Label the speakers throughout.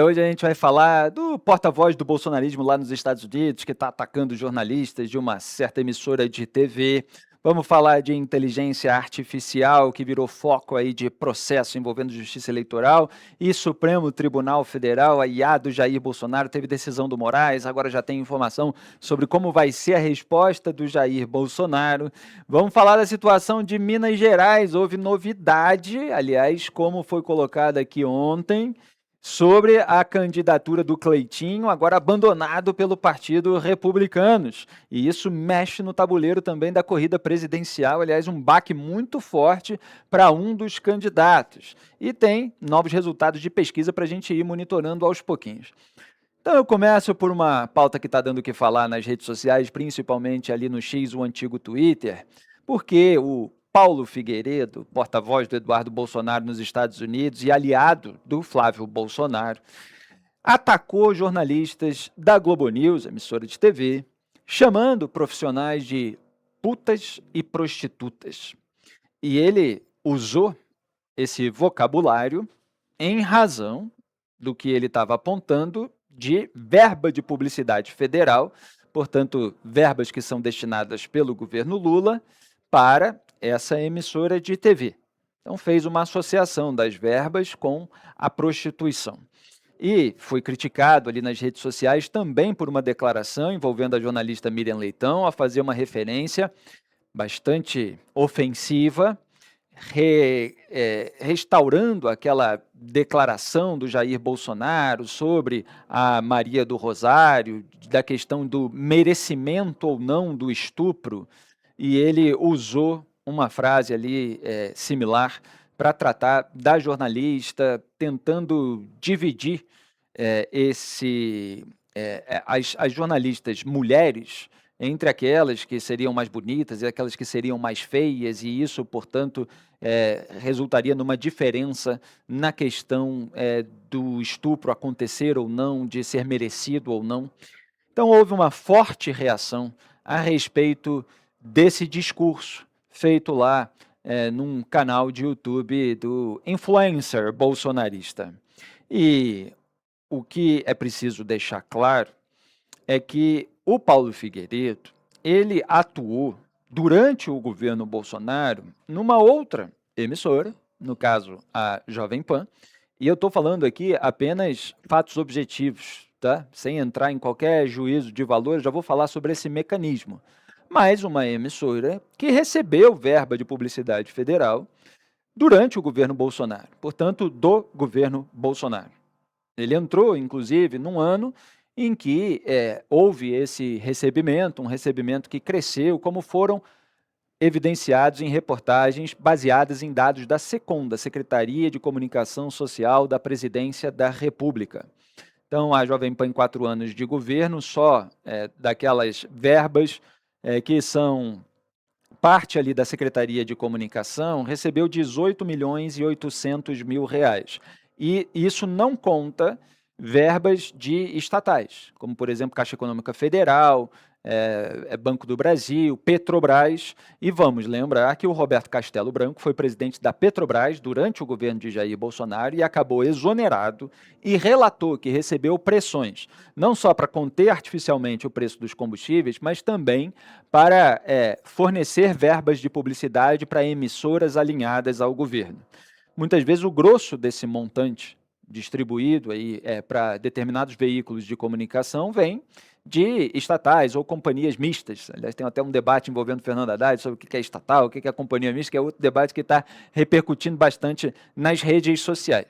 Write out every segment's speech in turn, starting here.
Speaker 1: Hoje a gente vai falar do porta-voz do bolsonarismo lá nos Estados Unidos, que está atacando jornalistas de uma certa emissora de TV. Vamos falar de inteligência artificial, que virou foco aí de processo envolvendo justiça eleitoral, e Supremo Tribunal Federal, a IA do Jair Bolsonaro, teve decisão do Moraes, agora já tem informação sobre como vai ser a resposta do Jair Bolsonaro. Vamos falar da situação de Minas Gerais, houve novidade, aliás, como foi colocado aqui ontem, sobre a candidatura do Cleitinho, agora abandonado pelo Partido Republicanos. E isso mexe no tabuleiro também da corrida presidencial, aliás, um baque muito forte para um dos candidatos. E tem novos resultados de pesquisa para a gente ir monitorando aos pouquinhos. Então eu começo por uma pauta que está dando o que falar nas redes sociais, principalmente ali no X, o antigo Twitter, porque o Paulo Figueiredo, porta-voz do Eduardo Bolsonaro nos Estados Unidos e aliado do Flávio Bolsonaro, atacou jornalistas da Globo News, emissora de TV, chamando profissionais de putas e prostitutas. E ele usou esse vocabulário em razão do que ele estava apontando de verba de publicidade federal, portanto, verbas que são destinadas pelo governo Lula para essa emissora de TV. Então, fez uma associação das verbas com a prostituição. E foi criticado ali nas redes sociais também por uma declaração envolvendo a jornalista Miriam Leitão, a fazer uma referência bastante ofensiva, restaurando aquela declaração do Jair Bolsonaro sobre a Maria do Rosário, da questão do merecimento ou não do estupro, e ele usou uma frase ali similar para tratar da jornalista, tentando dividir as jornalistas mulheres entre aquelas que seriam mais bonitas e aquelas que seriam mais feias, e isso, portanto, resultaria numa diferença na questão do estupro acontecer ou não, de ser merecido ou não. Então, houve uma forte reação a respeito desse discurso feito lá num canal de YouTube do influencer bolsonarista. E o que é preciso deixar claro é que o Paulo Figueiredo, ele atuou durante o governo Bolsonaro numa outra emissora, no caso a Jovem Pan, e eu estou falando aqui apenas fatos objetivos, tá? Sem entrar em qualquer juízo de valor, eu já vou falar sobre esse mecanismo. Mas uma emissora que recebeu verba de publicidade federal durante o governo Bolsonaro, portanto, do governo Bolsonaro. Ele entrou, inclusive, num ano em que houve esse recebimento, um recebimento que cresceu, como foram evidenciados em reportagens baseadas em dados da SECOM, da Secretaria de Comunicação Social da Presidência da República. Então, a Jovem Pan, em 4 anos de governo, só daquelas verbas que são parte ali da Secretaria de Comunicação, recebeu 18 milhões e 800 mil reais. E isso não conta verbas de estatais, como, por exemplo, Caixa Econômica Federal, Banco do Brasil, Petrobras. E vamos lembrar que o Roberto Castelo Branco foi presidente da Petrobras durante o governo de Jair Bolsonaro e acabou exonerado e relatou que recebeu pressões, não só para conter artificialmente o preço dos combustíveis, mas também para fornecer verbas de publicidade para emissoras alinhadas ao governo. Muitas vezes o grosso desse montante distribuído aí para determinados veículos de comunicação vem de estatais ou companhias mistas. Aliás, tem até um debate envolvendo Fernando Haddad sobre o que é estatal, o que é companhia mista, que é outro debate que está repercutindo bastante nas redes sociais.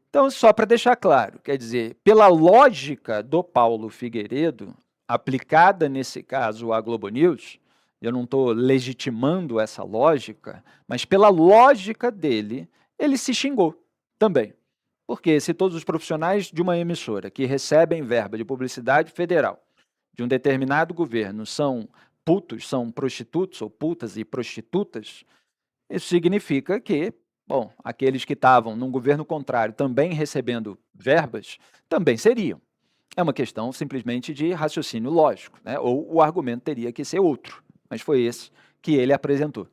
Speaker 1: Então, só para deixar claro, quer dizer, pela lógica do Paulo Figueiredo, aplicada nesse caso à Globo News, eu não estou legitimando essa lógica, mas pela lógica dele, ele se xingou também. Porque se todos os profissionais de uma emissora que recebem verba de publicidade federal de um determinado governo são putos, são prostitutos ou putas e prostitutas, isso significa que, bom, aqueles que estavam num governo contrário também recebendo verbas, também seriam. É uma questão simplesmente de raciocínio lógico, né? Ou o argumento teria que ser outro, mas foi esse que ele apresentou.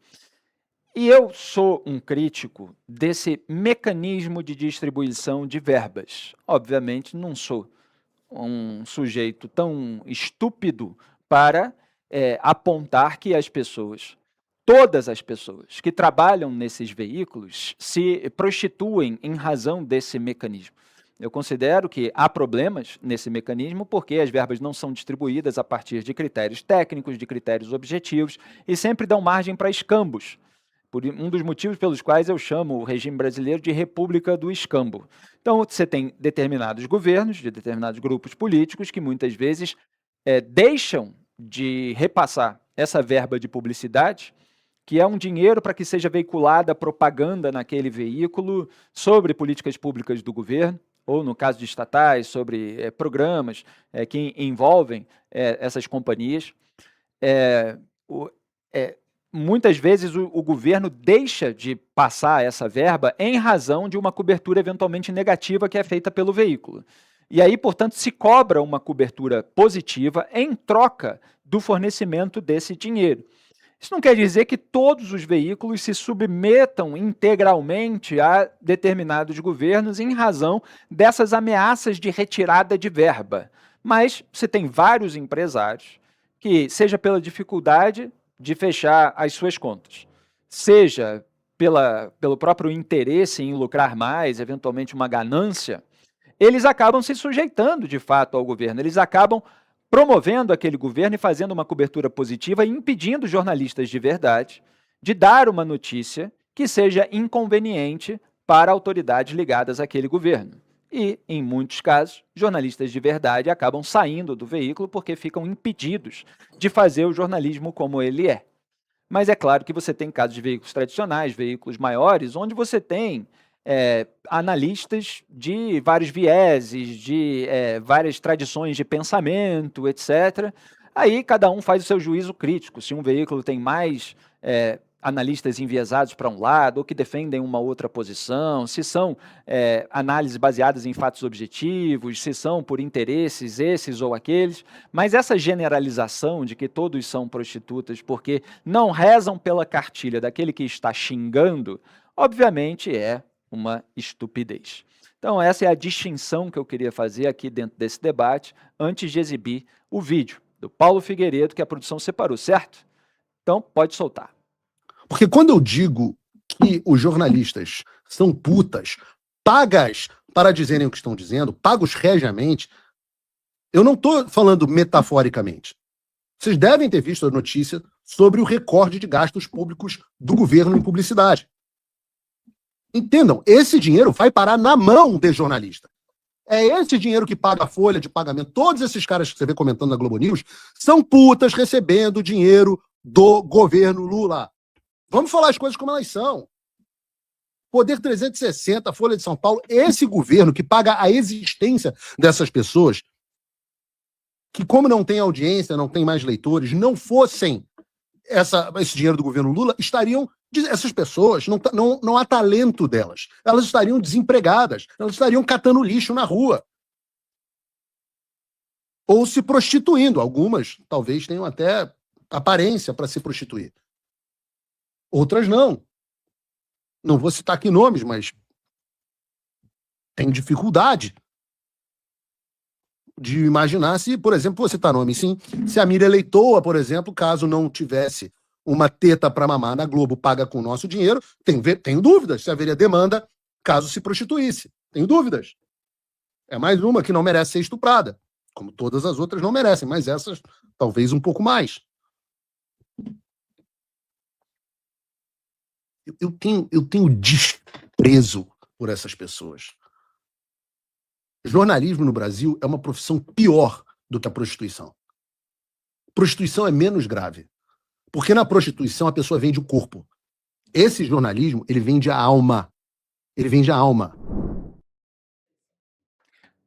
Speaker 1: E eu sou um crítico desse mecanismo de distribuição de verbas. Obviamente, não sou um sujeito tão estúpido para apontar que as pessoas, todas as pessoas que trabalham nesses veículos, se prostituem em razão desse mecanismo. Eu considero que há problemas nesse mecanismo porque as verbas não são distribuídas a partir de critérios técnicos, de critérios objetivos e sempre dão margem para escambos. Um dos motivos pelos quais eu chamo o regime brasileiro de República do Escambo. Então, você tem determinados governos, de determinados grupos políticos, que muitas vezes deixam de repassar essa verba de publicidade, que é um dinheiro para que seja veiculada propaganda naquele veículo sobre políticas públicas do governo, ou, no caso de estatais, sobre programas que envolvem essas companhias. Muitas vezes o governo deixa de passar essa verba em razão de uma cobertura eventualmente negativa que é feita pelo veículo. E aí, portanto, se cobra uma cobertura positiva em troca do fornecimento desse dinheiro. Isso não quer dizer que todos os veículos se submetam integralmente a determinados governos em razão dessas ameaças de retirada de verba. Mas você tem vários empresários que, seja pela dificuldade de fechar as suas contas, seja pelo próprio interesse em lucrar mais, eventualmente uma ganância, eles acabam se sujeitando de fato ao governo, eles acabam promovendo aquele governo e fazendo uma cobertura positiva e impedindo jornalistas de verdade de dar uma notícia que seja inconveniente para autoridades ligadas àquele governo. E, em muitos casos, jornalistas de verdade acabam saindo do veículo porque ficam impedidos de fazer o jornalismo como ele é. Mas é claro que você tem casos de veículos tradicionais, veículos maiores, onde você tem analistas de vários vieses, de várias tradições de pensamento, etc. Aí cada um faz o seu juízo crítico. Se um veículo tem mais analistas enviesados para um lado, ou que defendem uma outra posição, se são análises baseadas em fatos objetivos, se são por interesses esses ou aqueles, mas essa generalização de que todos são prostitutas porque não rezam pela cartilha daquele que está xingando, obviamente é uma estupidez. Então essa é a distinção que eu queria fazer aqui dentro desse debate, antes de exibir o vídeo do Paulo Figueiredo, que a produção separou, certo? Então pode soltar.
Speaker 2: Porque quando eu digo que os jornalistas são putas, pagas para dizerem o que estão dizendo, pagos regiamente, eu não estou falando metaforicamente. Vocês devem ter visto a notícia sobre o recorde de gastos públicos do governo em publicidade. Entendam, esse dinheiro vai parar na mão de jornalista. É esse dinheiro que paga a folha de pagamento. Todos esses caras que você vê comentando na Globo News são putas recebendo dinheiro do governo Lula. Vamos falar as coisas como elas são. Poder 360, Folha de São Paulo, esse governo que paga a existência dessas pessoas, que como não tem audiência, não tem mais leitores, não fossem esse dinheiro do governo Lula, essas pessoas, não há talento delas. Elas estariam desempregadas, elas estariam catando lixo na rua. Ou se prostituindo. Algumas talvez tenham até aparência para se prostituir. Outras não. Não vou citar aqui nomes, mas tem dificuldade de imaginar se, por exemplo, vou citar nome, sim, se a Miriam Leitoa, por exemplo, caso não tivesse uma teta para mamar na Globo paga com o nosso dinheiro, tenho dúvidas se haveria demanda caso se prostituísse. Tenho dúvidas. É mais uma que não merece ser estuprada, como todas as outras não merecem, mas essas talvez um pouco mais. Eu tenho desprezo por essas pessoas. Jornalismo no Brasil é uma profissão pior do que a prostituição. Prostituição é menos grave. Porque na prostituição a pessoa vende o corpo. Esse jornalismo, ele vende a alma. Ele vende a alma.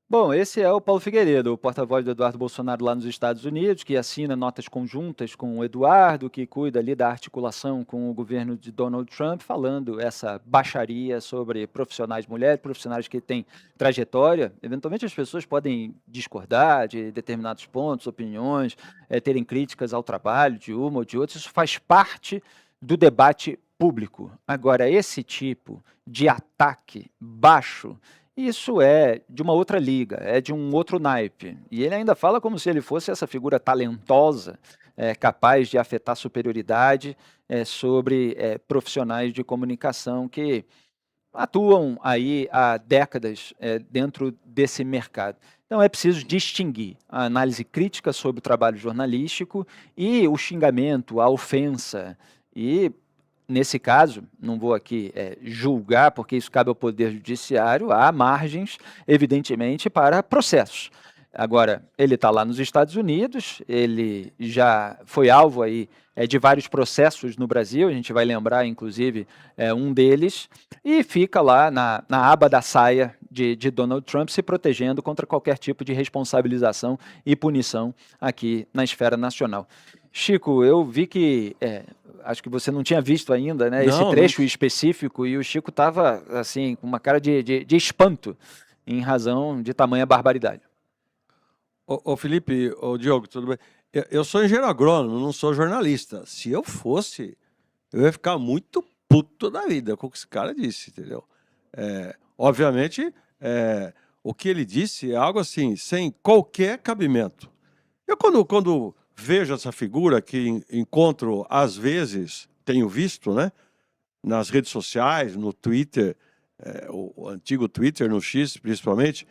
Speaker 1: Bom, esse é o Paulo Figueiredo, o porta-voz do Eduardo Bolsonaro lá nos Estados Unidos, que assina notas conjuntas com o Eduardo, que cuida ali da articulação com o governo de Donald Trump, falando essa baixaria sobre profissionais mulheres, profissionais que têm trajetória. Eventualmente as pessoas podem discordar de determinados pontos, opiniões, terem críticas ao trabalho de uma ou de outra. Isso faz parte do debate público. Agora, esse tipo de ataque baixo, isso é de uma outra liga, é de um outro naipe. E ele ainda fala como se ele fosse essa figura talentosa, capaz de afetar superioridade sobre profissionais de comunicação que atuam aí há décadas dentro desse mercado. Então é preciso distinguir a análise crítica sobre o trabalho jornalístico e o xingamento, a ofensa. E, nesse caso, não vou aqui julgar, porque isso cabe ao Poder Judiciário, há margens, evidentemente, para processos. Agora, ele está lá nos Estados Unidos, ele já foi alvo aí de vários processos no Brasil, a gente vai lembrar, inclusive, um deles, e fica lá na aba da saia de Donald Trump se protegendo contra qualquer tipo de responsabilização e punição aqui na esfera nacional. Chico, eu vi que, acho que você não tinha visto ainda, né, esse
Speaker 3: Não,
Speaker 1: trecho
Speaker 3: não.
Speaker 1: específico, e o Chico estava, assim, com uma cara de espanto, em razão de tamanha barbaridade.
Speaker 3: Ô Felipe, ô Diogo, tudo bem? Eu sou engenheiro agrônomo, não sou jornalista. Se eu fosse, eu ia ficar muito puto da vida com o que esse cara disse, entendeu? Obviamente, o que ele disse é algo assim, sem qualquer cabimento. Eu, quando vejo essa figura que encontro, às vezes, tenho visto, né, nas redes sociais, no Twitter, o antigo Twitter, no X principalmente,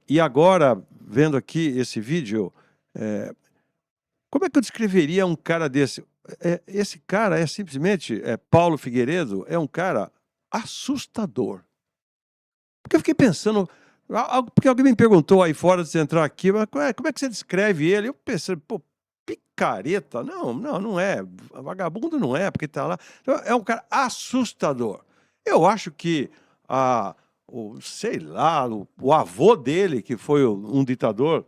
Speaker 3: e agora, vendo aqui esse vídeo, como é que eu descreveria um cara desse? Esse cara é simplesmente, Paulo Figueiredo, é um cara assustador. Porque eu fiquei pensando, porque alguém me perguntou aí fora de você entrar aqui, mas como é que você descreve ele? Eu pensei, pô, picareta? Não é. Vagabundo não é, porque tá lá. É um cara assustador. Eu acho que sei lá, o avô dele, que foi um ditador,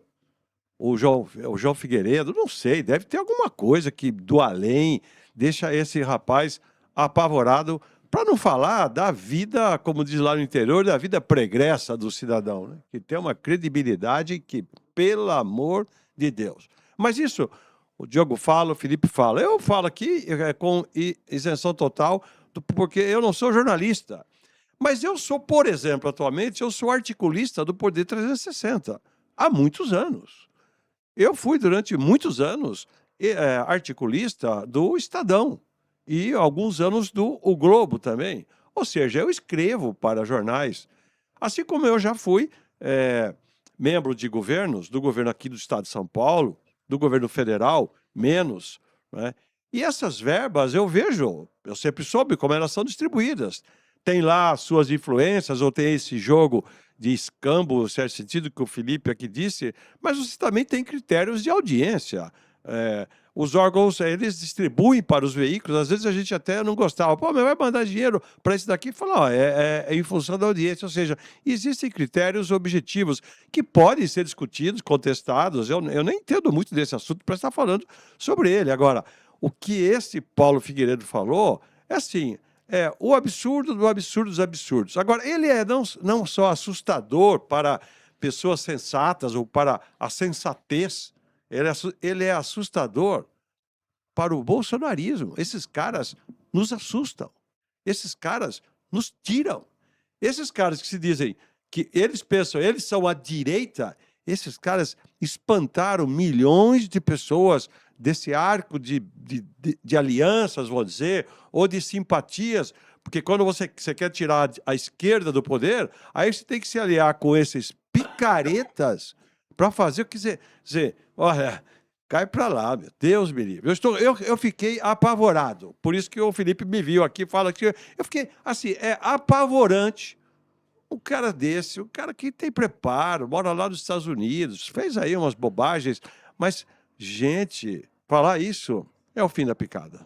Speaker 3: o João Figueiredo, não sei, deve ter alguma coisa que do além deixa esse rapaz apavorado, para não falar da vida, como diz lá no interior, da vida pregressa do cidadão, né? Que tem uma credibilidade que, pelo amor de Deus. Mas isso, o Diogo fala, o Felipe fala. Eu falo aqui com isenção total, porque eu não sou jornalista. Mas eu sou, por exemplo, atualmente, eu sou articulista do Poder 360, há muitos anos. Eu fui, durante muitos anos, articulista do Estadão e alguns anos do O Globo também. Ou seja, eu escrevo para jornais, assim como eu já fui membro de governos, do governo aqui do Estado de São Paulo, do governo federal, menos, né? E essas verbas eu vejo, eu sempre soube como elas são distribuídas. Tem lá suas influências, ou tem esse jogo de escambo, no certo sentido, que o Felipe aqui disse, mas você também tem critérios de audiência. Os órgãos, eles distribuem para os veículos, às vezes a gente até não gostava. Pô, mas vai mandar dinheiro para isso daqui? Fala, é em função da audiência, ou seja, existem critérios objetivos que podem ser discutidos, contestados. Eu nem entendo muito desse assunto para estar falando sobre ele. Agora, o que esse Paulo Figueiredo falou é assim, o absurdo do absurdo dos absurdos. Agora, ele é não só assustador para pessoas sensatas ou para a sensatez, ele é assustador para o bolsonarismo. Esses caras nos assustam. Esses caras nos tiram. Esses caras que se dizem que eles pensam, eles são a direita, esses caras espantaram milhões de pessoas desse arco de alianças, vou dizer, ou de simpatias, porque quando você quer tirar a esquerda do poder, aí você tem que se aliar com esses picaretas para fazer o que dizer, olha, cai para lá, meu Deus me livre. Eu fiquei apavorado, por isso que o Felipe me viu aqui, fala que eu fiquei assim, é apavorante. Um cara desse, um cara que tem preparo, mora lá nos Estados Unidos, fez aí umas bobagens, mas, gente, falar isso é o fim da picada.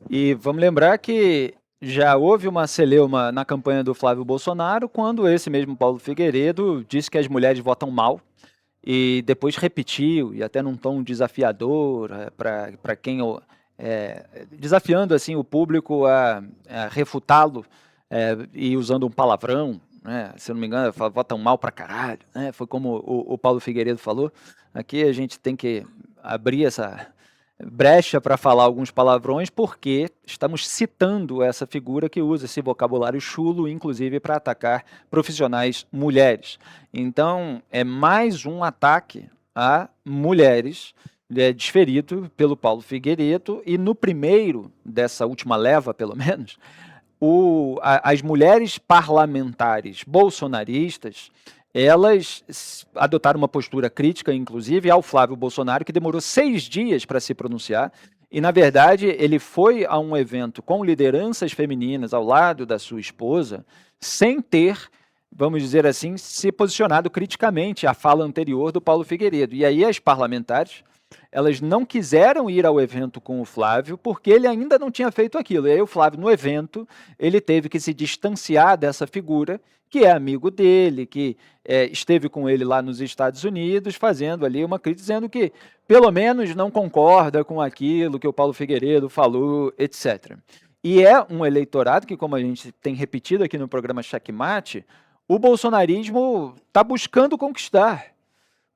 Speaker 1: E vamos lembrar que já houve uma celeuma na campanha do Flávio Bolsonaro, quando esse mesmo Paulo Figueiredo disse que as mulheres votam mal, e depois repetiu, e até num tom desafiador, para quem... desafiando assim, o público a refutá-lo, e usando um palavrão, né? Se eu não me engano, votam mal pra caralho, né? Foi como o Paulo Figueiredo falou. Aqui a gente tem que abrir brecha para falar alguns palavrões, porque estamos citando essa figura que usa esse vocabulário chulo, inclusive para atacar profissionais mulheres. Então, é mais um ataque a mulheres desferido pelo Paulo Figueiredo, e no primeiro dessa última leva, pelo menos, as mulheres parlamentares bolsonaristas, elas adotaram uma postura crítica, inclusive, ao Flávio Bolsonaro, que demorou 6 dias para se pronunciar, e, na verdade, ele foi a um evento com lideranças femininas ao lado da sua esposa, sem ter, vamos dizer assim, se posicionado criticamente à fala anterior do Paulo Figueiredo. E aí as parlamentares, elas não quiseram ir ao evento com o Flávio, porque ele ainda não tinha feito aquilo. E aí o Flávio, no evento, ele teve que se distanciar dessa figura, que é amigo dele, que esteve com ele lá nos Estados Unidos, fazendo ali uma crítica, dizendo que, pelo menos, não concorda com aquilo que o Paulo Figueiredo falou, etc. E é um eleitorado que, como a gente tem repetido aqui no programa Checkmate, o bolsonarismo está buscando conquistar,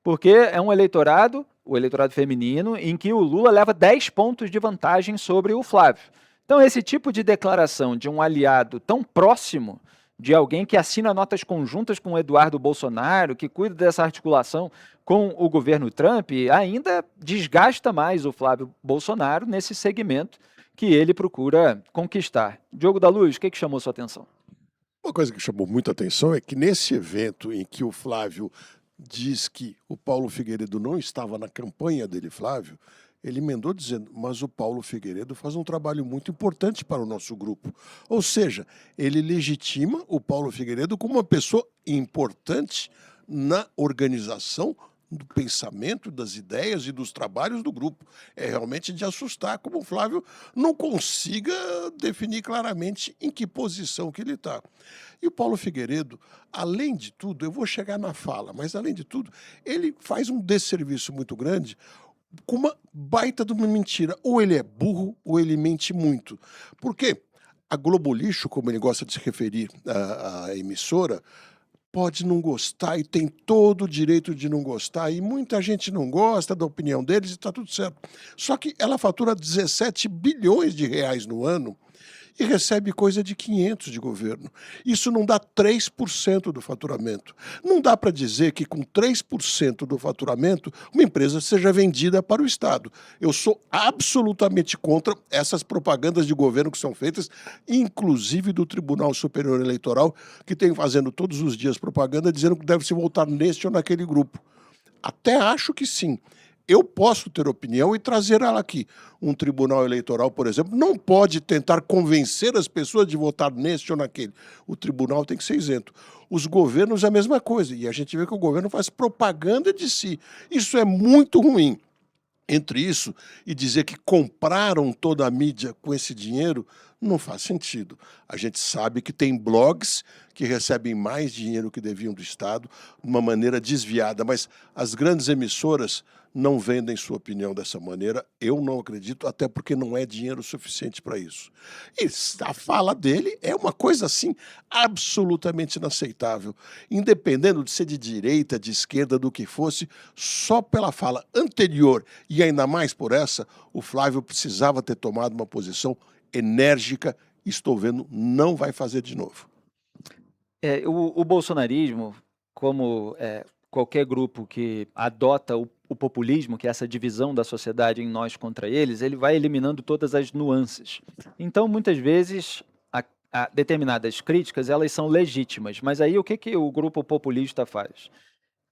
Speaker 1: porque é um eleitorado, o eleitorado feminino, em que o Lula leva 10 pontos de vantagem sobre o Flávio. Então, esse tipo de declaração de um aliado tão próximo, de alguém que assina notas conjuntas com o Eduardo Bolsonaro, que cuida dessa articulação com o governo Trump, ainda desgasta mais o Flávio Bolsonaro nesse segmento que ele procura conquistar. Diogo da Luz, o que chamou sua atenção?
Speaker 4: Uma coisa que chamou muita atenção é que nesse evento em que o Flávio diz que o Paulo Figueiredo não estava na campanha dele, Flávio, ele emendou dizendo, mas o Paulo Figueiredo faz um trabalho muito importante para o nosso grupo. Ou seja, ele legitima o Paulo Figueiredo como uma pessoa importante na organização do pensamento, das ideias e dos trabalhos do grupo. É realmente de assustar como o Flávio não consiga definir claramente em que posição que ele está. E o Paulo Figueiredo, além de tudo, eu vou chegar na fala, mas além de tudo, ele faz um desserviço muito grande com uma baita de uma mentira. Ou ele é burro, ou ele mente muito. Por quê? A Globo Lixo, como ele gosta de se referir à emissora, pode não gostar e tem todo o direito de não gostar, e muita gente não gosta da opinião deles e está tudo certo. Só que ela fatura 17 bilhões de reais no ano e recebe coisa de 500 de governo. Isso não dá 3% do faturamento. Não dá para dizer que com 3% do faturamento uma empresa seja vendida para o Estado. Eu sou absolutamente contra essas propagandas de governo que são feitas, inclusive do Tribunal Superior Eleitoral, que tem fazendo todos os dias propaganda dizendo que deve se votar neste ou naquele grupo. Até acho que sim. Eu posso ter opinião e trazer ela aqui. Um tribunal eleitoral, por exemplo, não pode tentar convencer as pessoas de votar neste ou naquele. O tribunal tem que ser isento. Os governos é a mesma coisa. E a gente vê que o governo faz propaganda de si. Isso é muito ruim. Entre isso e dizer que compraram toda a mídia com esse dinheiro, não faz sentido. A gente sabe que tem blogs que recebem mais dinheiro que deviam do Estado, de uma maneira desviada, mas as grandes emissoras não vendem sua opinião dessa maneira. Eu não acredito, até porque não é dinheiro suficiente para isso. E a fala dele é uma coisa assim absolutamente inaceitável, independendo de ser de direita, de esquerda, do que fosse, só pela fala anterior e ainda mais por essa, o Flávio precisava ter tomado uma posição enérgica. Estou vendo, não vai fazer de novo.
Speaker 1: O bolsonarismo, como qualquer grupo que adota o populismo, que é essa divisão da sociedade em nós contra eles, ele vai eliminando todas as nuances. Então, muitas vezes, determinadas críticas, elas são legítimas, mas aí o que o grupo populista faz?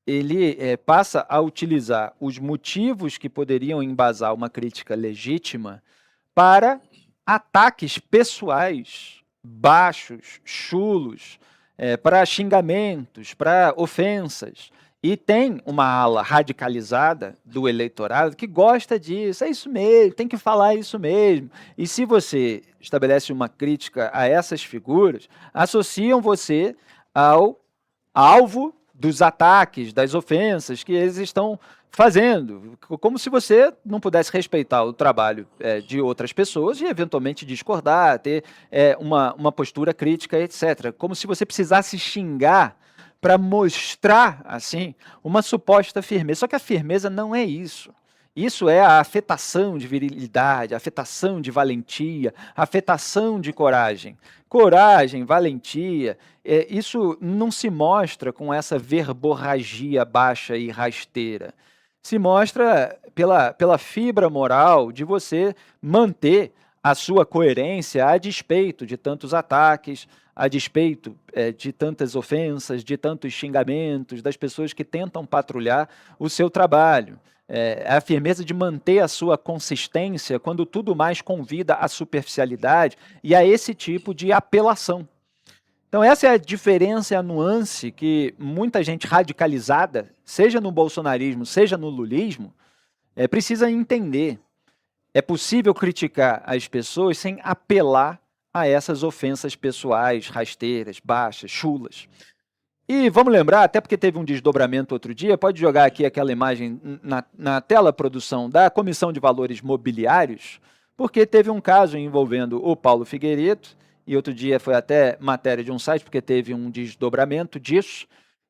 Speaker 1: Ele passa a utilizar os motivos que poderiam embasar uma crítica legítima para ataques pessoais, baixos, chulos, para xingamentos, para ofensas. E tem uma ala radicalizada do eleitorado que gosta disso, é isso mesmo, tem que falar isso mesmo. E se você estabelece uma crítica a essas figuras, associam você ao alvo dos ataques, das ofensas que eles estão fazendo, como se você não pudesse respeitar o trabalho de outras pessoas e eventualmente discordar, ter uma postura crítica, etc. Como se você precisasse xingar para mostrar, assim, uma suposta firmeza. Só que a firmeza não é isso. Isso é a afetação de virilidade, a afetação de valentia, a afetação de coragem. Coragem, valentia, isso não se mostra com essa verborragia baixa e rasteira. Se mostra pela fibra moral de você manter a sua coerência a despeito de tantos ataques, a despeito de tantas ofensas, de tantos xingamentos, das pessoas que tentam patrulhar o seu trabalho. A firmeza de manter a sua consistência quando tudo mais convida à superficialidade e a esse tipo de apelação. Então essa é a diferença, a nuance que muita gente radicalizada, seja no bolsonarismo, seja no lulismo, precisa entender. É possível criticar as pessoas sem apelar a essas ofensas pessoais, rasteiras, baixas, chulas. E vamos lembrar, até porque teve um desdobramento outro dia, pode jogar aqui aquela imagem na tela, produção, da Comissão de Valores Mobiliários, porque teve um caso envolvendo o Paulo Figueiredo, e outro dia foi até matéria de um site, porque teve um desdobramento disso,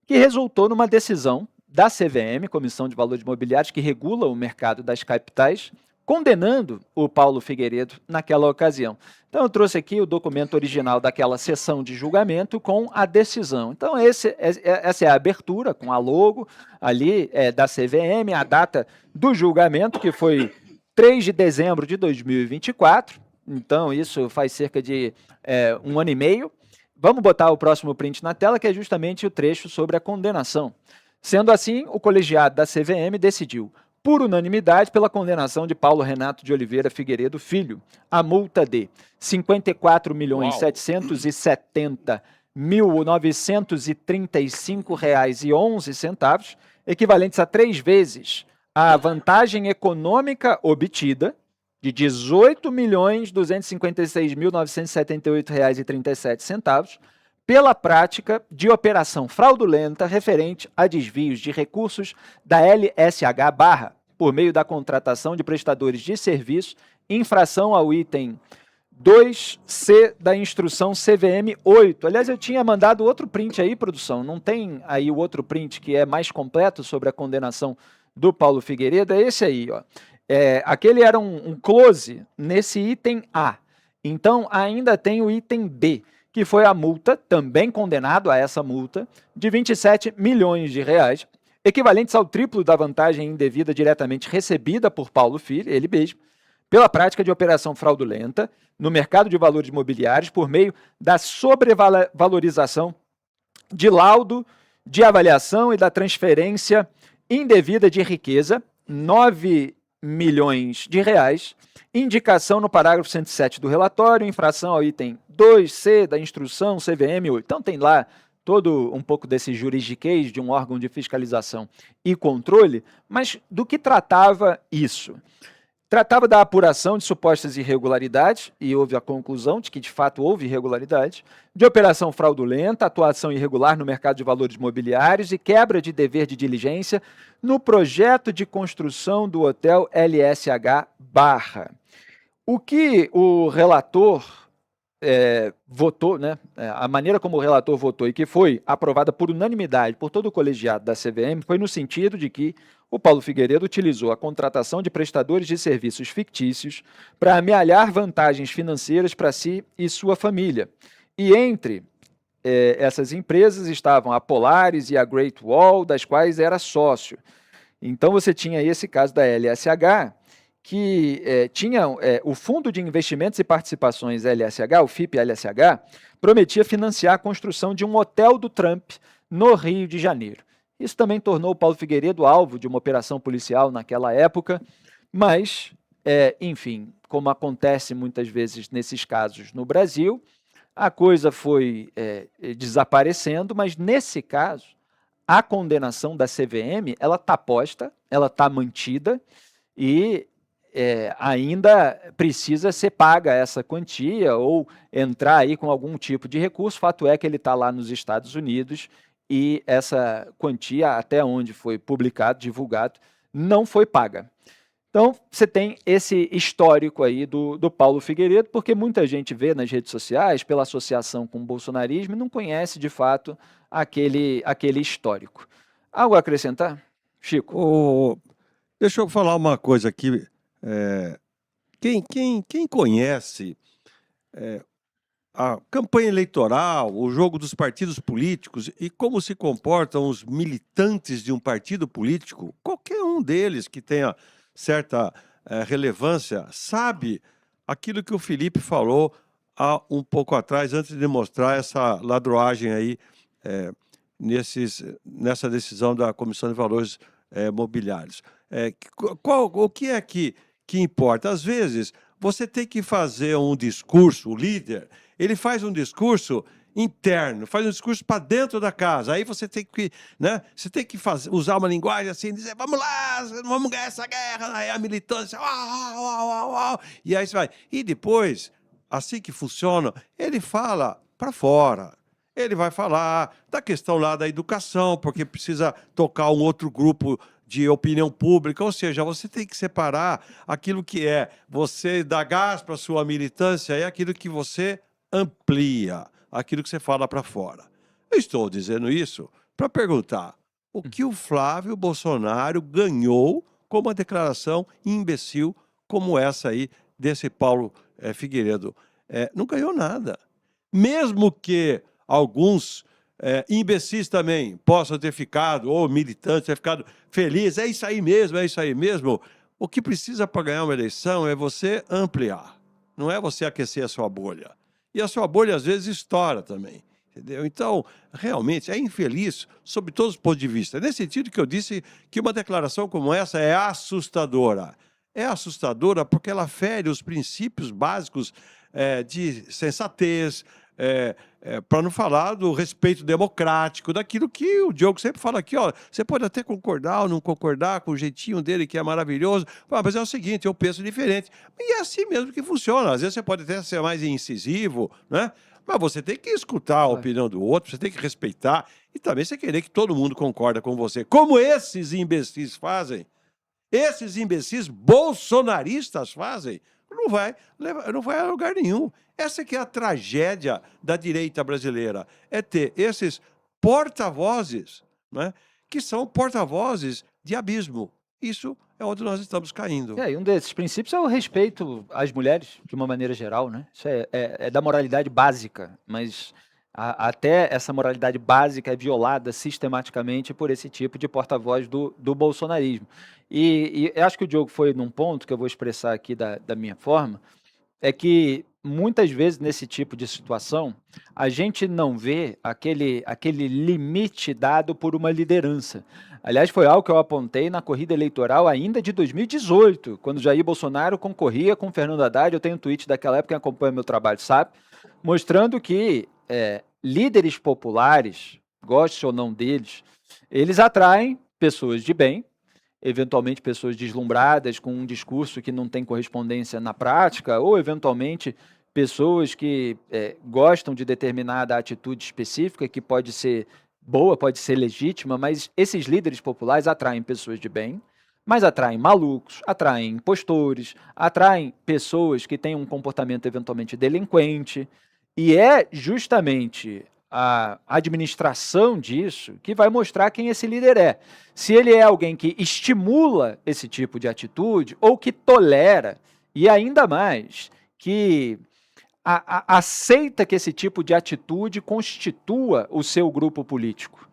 Speaker 1: que resultou numa decisão da CVM, Comissão de Valores Mobiliários, que regula o mercado das capitais, condenando o Paulo Figueiredo naquela ocasião. Então eu trouxe aqui o documento original daquela sessão de julgamento com a decisão. Então essa é a abertura com a logo ali da CVM, a data do julgamento, que foi 3 de dezembro de 2024, então isso faz cerca de 1 ano e meio. Vamos botar o próximo print na tela, que é justamente o trecho sobre a condenação. Sendo assim, o colegiado da CVM decidiu, por unanimidade, pela condenação de Paulo Renato de Oliveira Figueiredo Filho, a multa de R$ 54.770.935,11, equivalentes a 3 vezes a vantagem econômica obtida, de R$ 18.256.978,37, pela prática de operação fraudulenta referente a desvios de recursos da LSH, por meio da contratação de prestadores de serviço, infração ao item 2C da instrução CVM 8. Aliás, eu tinha mandado outro print aí, produção. Não tem aí o outro print que é mais completo sobre a condenação do Paulo Figueiredo? É esse aí, ó. Aquele era um close nesse item A. Então, ainda tem o item B, que foi a multa, também condenado a essa multa, de R$ 27 milhões, equivalentes ao triplo da vantagem indevida diretamente recebida por Paulo Filho, ele mesmo, pela prática de operação fraudulenta no mercado de valores imobiliários por meio da sobrevalorização de laudo de avaliação e da transferência indevida de riqueza, R$ 9 milhões, indicação no parágrafo 107 do relatório, infração ao item 2C da instrução CVM 8. Então tem lá todo um pouco desse juridiquês de um órgão de fiscalização e controle, mas do que tratava isso? Tratava da apuração de supostas irregularidades, e houve a conclusão de que de fato houve irregularidade, de operação fraudulenta, atuação irregular no mercado de valores imobiliários e quebra de dever de diligência no projeto de construção do hotel LSH Barra. O que o relator votou, né, a maneira como o relator votou e que foi aprovada por unanimidade por todo o colegiado da CVM foi no sentido de que o Paulo Figueiredo utilizou a contratação de prestadores de serviços fictícios para amealhar vantagens financeiras para si e sua família. E entre essas empresas estavam a Polaris e a Great Wall, das quais era sócio. Então você tinha esse caso da LSH, que tinha o Fundo de Investimentos e Participações LSH, o FIP-LSH, prometia financiar a construção de um hotel do Trump no Rio de Janeiro. Isso também tornou o Paulo Figueiredo alvo de uma operação policial naquela época, mas, enfim, como acontece muitas vezes nesses casos no Brasil, a coisa foi desaparecendo, mas nesse caso, a condenação da CVM, ela está posta, ela está mantida e ainda precisa ser paga essa quantia ou entrar aí com algum tipo de recurso. Fato é que ele está lá nos Estados Unidos e essa quantia, até onde foi publicado, divulgado, não foi paga. Então, você tem esse histórico aí do Paulo Figueiredo, porque muita gente vê nas redes sociais, pela associação com o bolsonarismo, e não conhece, de fato, aquele histórico. Algo a acrescentar, Chico?
Speaker 3: Deixa eu falar uma coisa aqui. Quem conhece a campanha eleitoral, o jogo dos partidos políticos e como se comportam os militantes de um partido político, qualquer um deles que tenha certa relevância, sabe aquilo que o Felipe falou há um pouco atrás, antes de mostrar essa ladroagem aí nessa decisão da Comissão de Valores Mobiliários. O que é que importa? Às vezes, você tem que fazer um discurso, o líder, ele faz um discurso interno, faz um discurso para dentro da casa. Aí você tem que, né? Você tem que usar uma linguagem assim, dizer, vamos lá, vamos ganhar essa guerra, aí a militância, e aí você vai. E depois, assim que funciona, ele fala para fora. Ele vai falar da questão lá da educação, porque precisa tocar um outro grupo de opinião pública, ou seja, você tem que separar aquilo que você dá gás para a sua militância e aquilo que você amplia, aquilo que você fala para fora. Eu estou dizendo isso para perguntar o que o Flávio Bolsonaro ganhou com uma declaração imbecil como essa aí desse Paulo Figueiredo. Não ganhou nada. Mesmo que alguns imbecis também possam ter ficado, ou militantes ter ficado felizes, é isso aí mesmo. O que precisa para ganhar uma eleição é você ampliar, não é você aquecer a sua bolha. E a sua bolha, às vezes, estoura também, entendeu? Então, realmente, é infeliz sob todos os pontos de vista. Nesse sentido que eu disse que uma declaração como essa é assustadora. É assustadora porque ela fere os princípios básicos de sensatez, para não falar do respeito democrático, daquilo que o Diogo sempre fala aqui, ó, você pode até concordar ou não concordar com o jeitinho dele, que é maravilhoso, mas é o seguinte, eu penso diferente. E é assim mesmo que funciona. Às vezes você pode até ser mais incisivo, né? Mas você tem que escutar a opinião do outro, você tem que respeitar, e também você querer que todo mundo concorda com você, como esses imbecis fazem. Esses imbecis bolsonaristas fazem. Não vai a lugar nenhum. Essa que é a tragédia da direita brasileira, é ter esses porta-vozes, né, que são porta-vozes de abismo. Isso é onde nós estamos caindo.
Speaker 1: E um desses princípios é o respeito às mulheres, de uma maneira geral, né? Isso é da moralidade básica, mas até essa moralidade básica é violada sistematicamente por esse tipo de porta-voz do bolsonarismo. E eu acho que o Diogo foi num ponto que eu vou expressar aqui da minha forma, é que muitas vezes nesse tipo de situação, a gente não vê aquele limite dado por uma liderança. Aliás, foi algo que eu apontei na corrida eleitoral ainda de 2018, quando Jair Bolsonaro concorria com Fernando Haddad. Eu tenho um tweet daquela época, quem acompanha meu trabalho sabe, mostrando que líderes populares, goste ou não deles, eles atraem pessoas de bem, eventualmente pessoas deslumbradas com um discurso que não tem correspondência na prática, ou eventualmente pessoas que gostam de determinada atitude específica, que pode ser boa, pode ser legítima, mas esses líderes populares atraem pessoas de bem, mas atraem malucos, atraem impostores, atraem pessoas que têm um comportamento eventualmente delinquente, e é justamente a administração disso que vai mostrar quem esse líder é. Se ele é alguém que estimula esse tipo de atitude ou que tolera, e ainda mais, que aceita que esse tipo de atitude constitua o seu grupo político.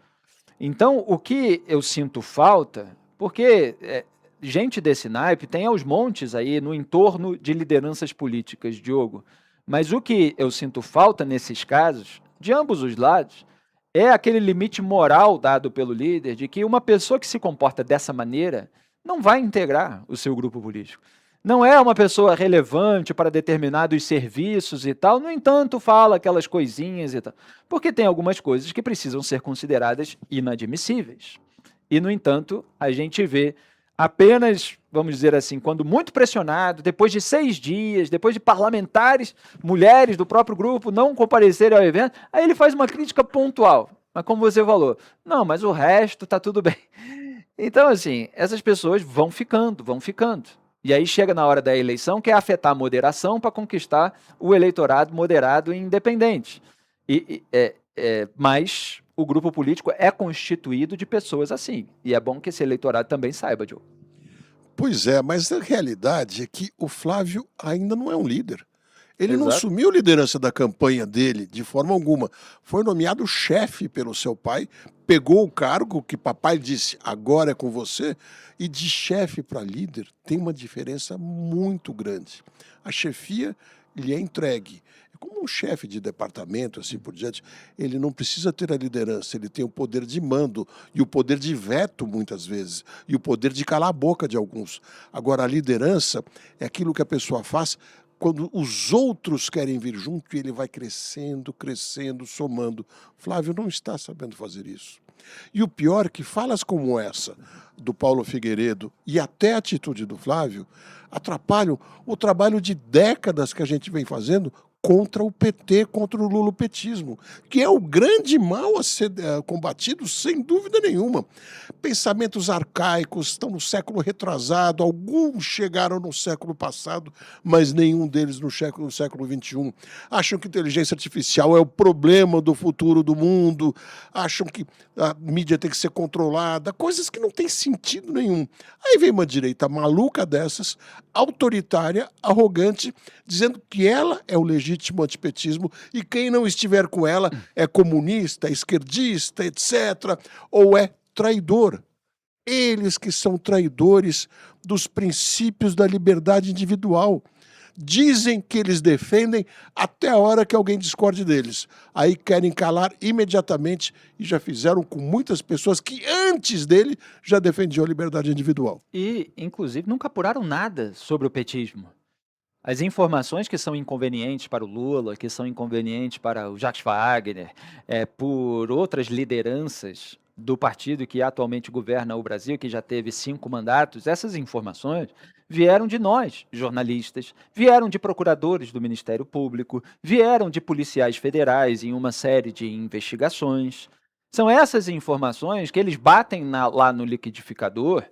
Speaker 1: Então, o que eu sinto falta, porque gente desse naipe tem aos montes aí no entorno de lideranças políticas, Diogo, mas o que eu sinto falta nesses casos, de ambos os lados, é aquele limite moral dado pelo líder de que uma pessoa que se comporta dessa maneira não vai integrar o seu grupo político. Não é uma pessoa relevante para determinados serviços e tal, no entanto, fala aquelas coisinhas e tal. Porque tem algumas coisas que precisam ser consideradas inadmissíveis. E, no entanto, a gente vê apenas, vamos dizer assim, quando muito pressionado, depois de 6 dias, depois de parlamentares, mulheres do próprio grupo não comparecerem ao evento, aí ele faz uma crítica pontual. Mas como você falou, não, mas o resto está tudo bem. Então, assim, essas pessoas vão ficando. E aí chega na hora da eleição, que é afetar a moderação para conquistar o eleitorado moderado e independente. Mas o grupo político é constituído de pessoas assim. E é bom que esse eleitorado também saiba, Diogo.
Speaker 4: Pois é, mas a realidade é que o Flávio ainda não é um líder. Ele não
Speaker 1: Exato.
Speaker 4: assumiu a liderança da campanha dele de forma alguma. Foi nomeado chefe pelo seu pai, pegou o cargo que papai disse, agora é com você, e de chefe para líder tem uma diferença muito grande. A chefia lhe é entregue. Como um chefe de departamento, assim por diante, ele não precisa ter a liderança, ele tem o poder de mando e o poder de veto, muitas vezes, e o poder de calar a boca de alguns. Agora, a liderança é aquilo que a pessoa faz quando os outros querem vir junto e ele vai crescendo, crescendo, somando. Flávio não está sabendo fazer isso. E o pior é que falas como essa do Paulo Figueiredo e até a atitude do Flávio atrapalham o trabalho de décadas que a gente vem fazendo contra o PT, contra o lulopetismo, que é o grande mal a ser combatido, sem dúvida nenhuma. Pensamentos arcaicos estão no século retrasado, alguns chegaram no século passado, mas nenhum deles no século XXI. Acham que inteligência artificial é o problema do futuro do mundo, acham que a mídia tem que ser controlada, coisas que não têm sentido nenhum. Aí vem uma direita maluca dessas, autoritária, arrogante, dizendo que ela é o legítimo antipetismo e quem não estiver com ela é comunista, é esquerdista, etc., ou é traidor. Eles que são traidores dos princípios da liberdade individual. Dizem que eles defendem até a hora que alguém discorde deles. Aí querem calar imediatamente e já fizeram com muitas pessoas que antes dele já defendiam a liberdade individual.
Speaker 1: E, inclusive, nunca apuraram nada sobre o petismo. As informações que são inconvenientes para o Lula, que são inconvenientes para o Jacques Wagner, por outras lideranças do partido que atualmente governa o Brasil, que já teve 5 mandatos, essas informações vieram de nós, jornalistas, vieram de procuradores do Ministério Público, vieram de policiais federais em uma série de investigações. São essas informações que eles batem lá no liquidificador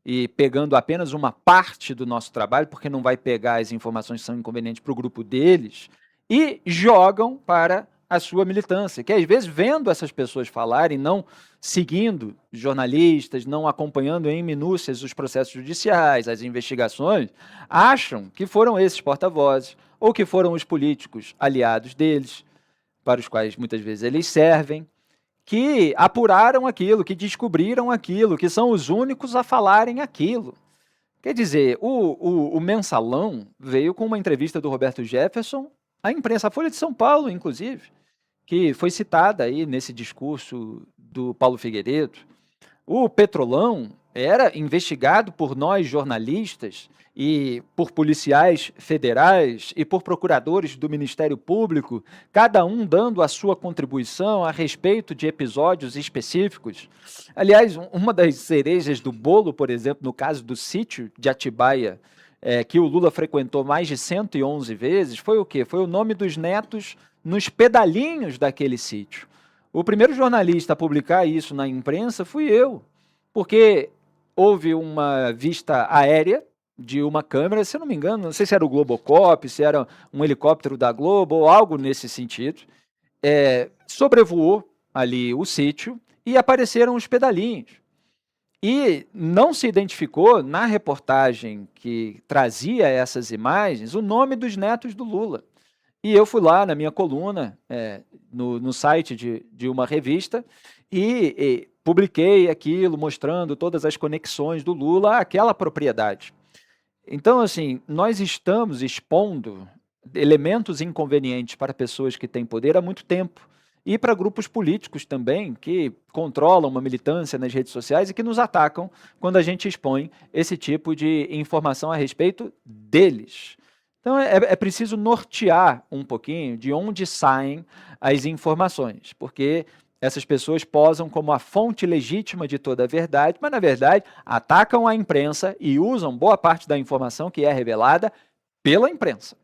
Speaker 1: e pegando apenas uma parte do nosso trabalho, porque não vai pegar as informações que são inconvenientes para o grupo deles, e jogam para a sua militância, que às vezes vendo essas pessoas falarem, não seguindo jornalistas, não acompanhando em minúcias os processos judiciais, as investigações, acham que foram esses porta-vozes, ou que foram os políticos aliados deles, para os quais muitas vezes eles servem, que apuraram aquilo, que descobriram aquilo, que são os únicos a falarem aquilo. Quer dizer, o Mensalão veio com uma entrevista do Roberto Jefferson à imprensa, a Folha de São Paulo, inclusive, que foi citada aí nesse discurso do Paulo Figueiredo. O Petrolão era investigado por nós jornalistas e por policiais federais e por procuradores do Ministério Público, cada um dando a sua contribuição a respeito de episódios específicos. Aliás, uma das cerejas do bolo, por exemplo, no caso do sítio de Atibaia, que o Lula frequentou mais de 111 vezes, foi o quê? Foi o nome dos netos nos pedalinhos daquele sítio. O primeiro jornalista a publicar isso na imprensa fui eu, porque houve uma vista aérea de uma câmera, se eu não me engano, não sei se era o Globocop, se era um helicóptero da Globo ou algo nesse sentido, sobrevoou ali o sítio e apareceram os pedalinhos. E não se identificou na reportagem que trazia essas imagens o nome dos netos do Lula. E eu fui lá na minha coluna, no site de uma revista, e publiquei aquilo, mostrando todas as conexões do Lula àquela propriedade. Então, assim, nós estamos expondo elementos inconvenientes para pessoas que têm poder há muito tempo. E para grupos políticos também, que controlam uma militância nas redes sociais e que nos atacam quando a gente expõe esse tipo de informação a respeito deles. Então, é preciso nortear um pouquinho de onde saem as informações, porque essas pessoas posam como a fonte legítima de toda a verdade, mas, na verdade, atacam a imprensa e usam boa parte da informação que é revelada pela imprensa.